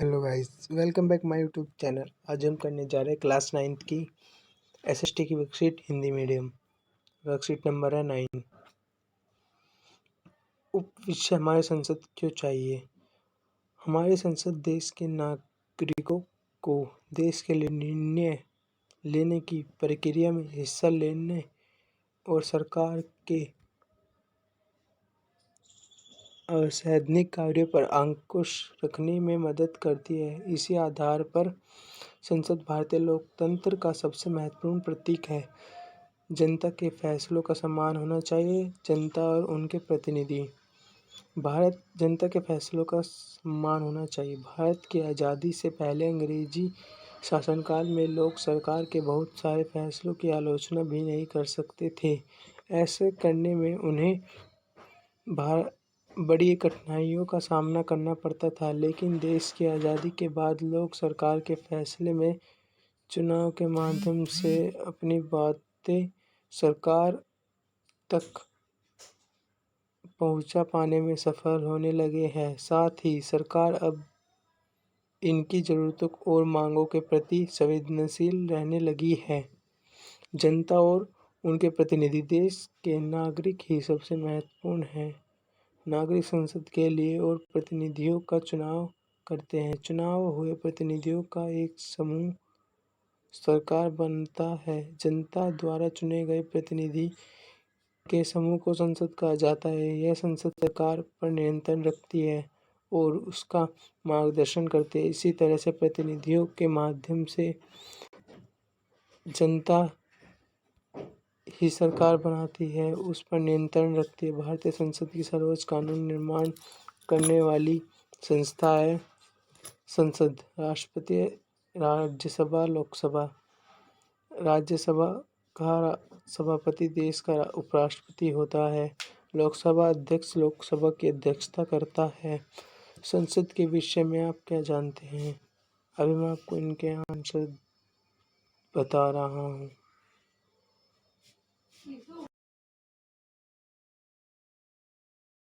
Hello guys, welcome back my YouTube channel. आज हम करने जा रहे हैं क्लास 9th की एसएसटी की worksheet Hindi medium. Worksheet number है 9। उप विषय हमारे संसद क्यों चाहिए। हमारी संसद देश के नागरिकों को देश के लिए निर्णय लेने की प्रक्रिया में हिस्सा लेने और सरकार के और सैद्धांतिक कार्यों पर अंकुश रखने में मदद करती है। इसी आधार पर संसद भारतीय लोकतंत्र का सबसे महत्वपूर्ण प्रतीक है। जनता के फैसलों का सम्मान होना चाहिए। जनता और उनके प्रतिनिधि। भारत जनता के फैसलों का सम्मान होना चाहिए। भारत की आज़ादी से पहले अंग्रेजी शासनकाल में लोग सरकार के बहुत सारे फैसलों की आलोचना भी नहीं कर सकते थे। ऐसे करने में उन्हें बड़ी कठिनाइयों का सामना करना पड़ता था, लेकिन देश की आज़ादी के बाद लोग सरकार के फैसले में चुनाव के माध्यम से अपनी बातें सरकार तक पहुंचा पाने में सफल होने लगे हैं। साथ ही सरकार अब इनकी ज़रूरतों और मांगों के प्रति संवेदनशील रहने लगी है। जनता और उनके प्रतिनिधि। देश के नागरिक ही सबसे महत्वपूर्ण हैं। नागरिक संसद के लिए और प्रतिनिधियों का चुनाव करते हैं। चुनाव हुए प्रतिनिधियों का एक समूह सरकार बनता है। जनता द्वारा चुने गए प्रतिनिधि के समूह को संसद कहा जाता है। यह संसद सरकार पर नियंत्रण रखती है और उसका मार्गदर्शन करती है। इसी तरह से प्रतिनिधियों के माध्यम से जनता ही सरकार बनाती है, उस पर नियंत्रण रखती है। भारतीय संसद की सर्वोच्च कानून निर्माण करने वाली संस्था है संसद। राष्ट्रपति, राज्यसभा, लोकसभा। राज्यसभा का सभापति देश का उपराष्ट्रपति होता है। लोकसभा अध्यक्ष लोकसभा की अध्यक्षता करता है। संसद के विषय में आप क्या जानते हैं? अभी मैं आपको इनके आंसर बता रहा हूँ।